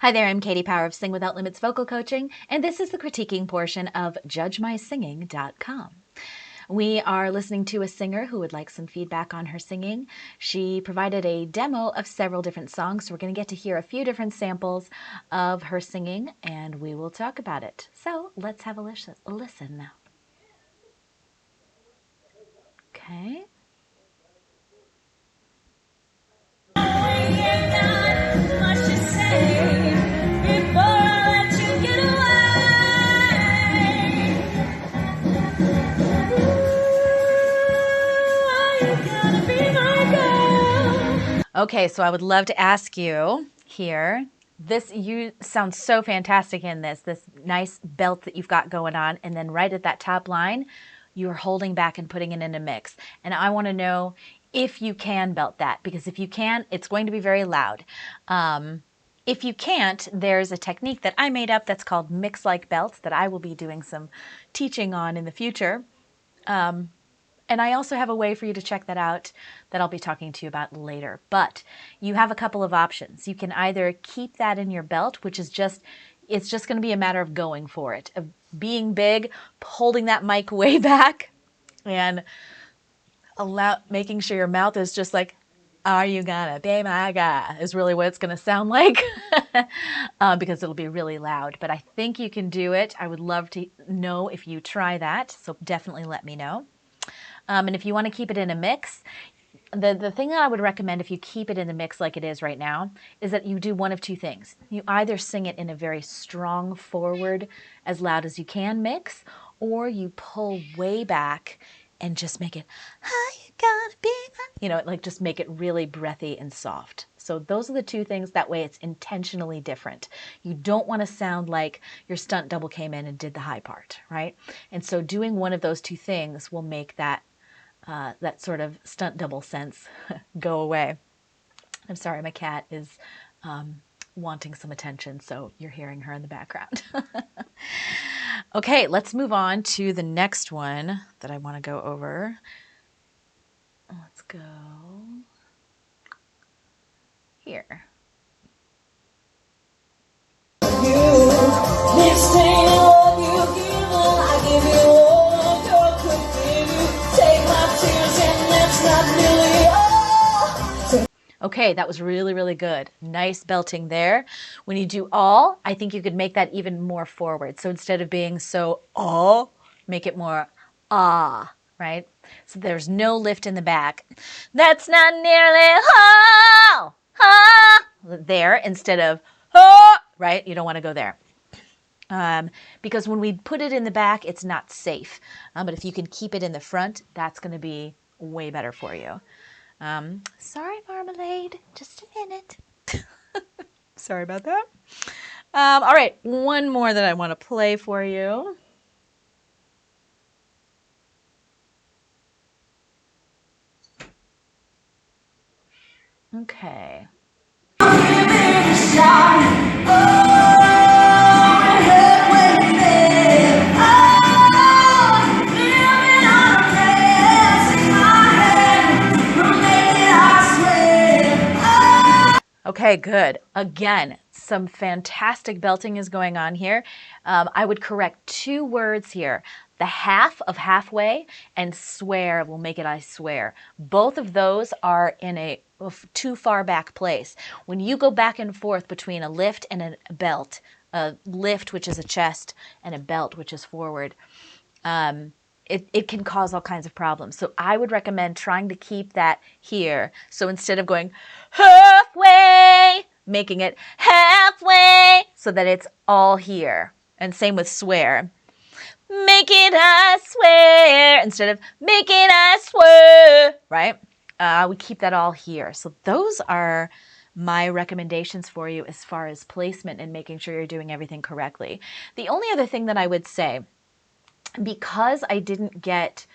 Hi there, I'm Katti Power of Sing Without Limits Vocal Coaching, and this is the critiquing portion of JudgeMySinging.com. We are listening to a singer who would like some feedback on her singing. She provided a demo of several different songs, so we're going to get to hear a few different samples of her singing, and we will talk about it. So let's have a listen now. Okay. Okay, so I would love to ask you here, you sound so fantastic in this nice belt that you've got going on, and then right at that top line, you're holding back and putting it in a mix. And I want to know if you can belt that, because if you can, it's going to be very loud. If you can't, there's a technique that I made up that's called mix-like belts that I will be doing some teaching on in the future. And I also have a way for you to check that out that I'll be talking to you about later. But you have a couple of options. You can either keep that in your belt, which is it's just going to be a matter of going for it, of being big, holding that mic way back, and making sure your mouth is just like, "Are you gonna be my guy?" is really what it's going to sound like because it'll be really loud. But I think you can do it. I would love to know if you try that, so definitely let me know. And if you want to keep it in a mix, the thing that I would recommend if you keep it in the mix like it is right now is that you do one of two things. You either sing it in a very strong forward, as loud as you can mix, or you pull way back and just make it, "How you gonna be my-" like just make it really breathy and soft. So those are the two things. That way it's intentionally different. You don't want to sound like your stunt double came in and did the high part, right? And so doing one of those two things will make that sort of stunt double sense go away. I'm sorry, my cat is wanting some attention, so you're hearing her in the background. Okay, let's move on to the next one that I want to go over. Let's go here. Okay, that was really, really good. Nice belting there. When you do all, I think you could make that even more forward. So instead of being so all, make it more ah, right? So there's no lift in the back. That's not nearly all, ah, there instead of ah, right? You don't want to go there. Because when we put it in the back, it's not safe. But if you can keep it in the front, that's going to be way better for you. Sorry, Marmalade, just a minute. Sorry about that. All right, one more that I want to play for you. Okay. Okay, good. Again, some fantastic belting is going on here. I would correct two words here. The half of halfway and swear will make it I swear. Both of those are in a too far back place. When you go back and forth between a lift and a belt, a lift, which is a chest, and a belt, which is forward, it can cause all kinds of problems. So I would recommend trying to keep that here. So instead of going halfway, making it halfway so that it's all here. And same with swear. Make it I swear instead of make it I swear, right? We keep that all here. So those are my recommendations for you as far as placement and making sure you're doing everything correctly. The only other thing that I would say, because I didn't get,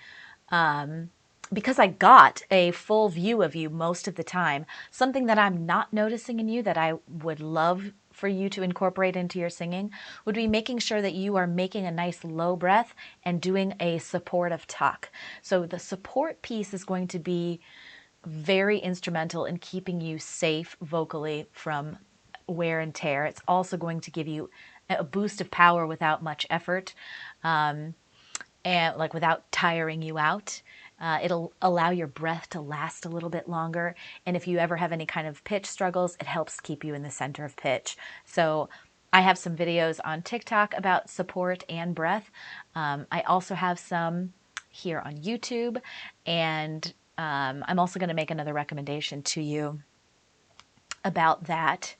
because I got a full view of you most of the time, something that I'm not noticing in you that I would love for you to incorporate into your singing would be making sure that you are making a nice low breath and doing a supportive tuck. So the support piece is going to be very instrumental in keeping you safe vocally from wear and tear. It's also going to give you a boost of power without much effort, and like without tiring you out. It'll allow your breath to last a little bit longer. And if you ever have any kind of pitch struggles, it helps keep you in the center of pitch. So I have some videos on TikTok about support and breath. I also have some here on YouTube. And I'm also going to make another recommendation to you about that,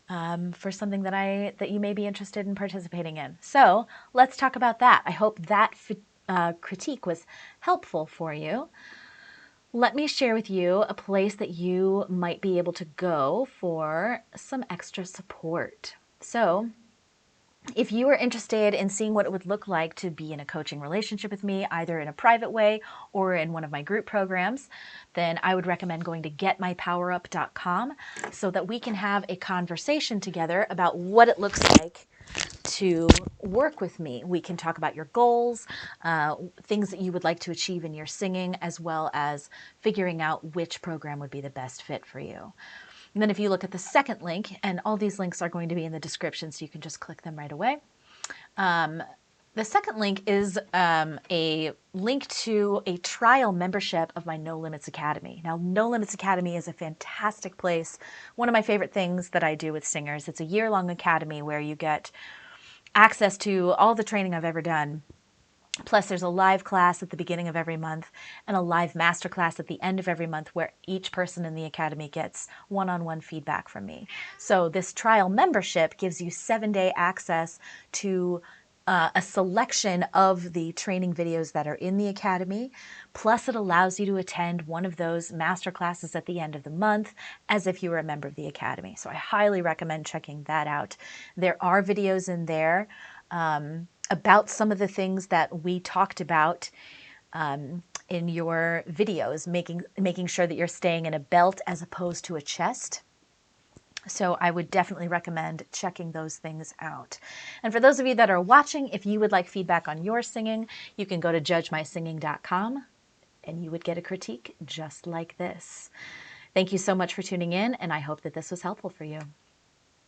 for something that you may be interested in participating in. So let's talk about that. I hope that critique was helpful for you. Let me share with you a place that you might be able to go for some extra support. So if you are interested in seeing what it would look like to be in a coaching relationship with me, either in a private way or in one of my group programs, then I would recommend going to getmypowerup.com so that we can have a conversation together about what it looks like to work with me. We can talk about your goals, things that you would like to achieve in your singing, as well as figuring out which program would be the best fit for you. And then if you look at the second link, and all these links are going to be in the description, so you can just click them right away. The second link is a link to a trial membership of my No Limits Academy. Now, No Limits Academy is a fantastic place. One of my favorite things that I do with singers. It's a year-long academy where you get access to all the training I've ever done. Plus, there's a live class at the beginning of every month and a live masterclass at the end of every month where each person in the academy gets one-on-one feedback from me. So this trial membership gives you 7-day access to a selection of the training videos that are in the academy. Plus, it allows you to attend one of those master classes at the end of the month as if you were a member of the academy. So I highly recommend checking that out. There are videos in there about some of the things that we talked about in your videos, making sure that you're staying in a belt as opposed to a chest. So I would definitely recommend checking those things out. And for those of you that are watching, if you would like feedback on your singing, you can go to judgemysinging.com and you would get a critique just like this. Thank you so much for tuning in, and I hope that this was helpful for you.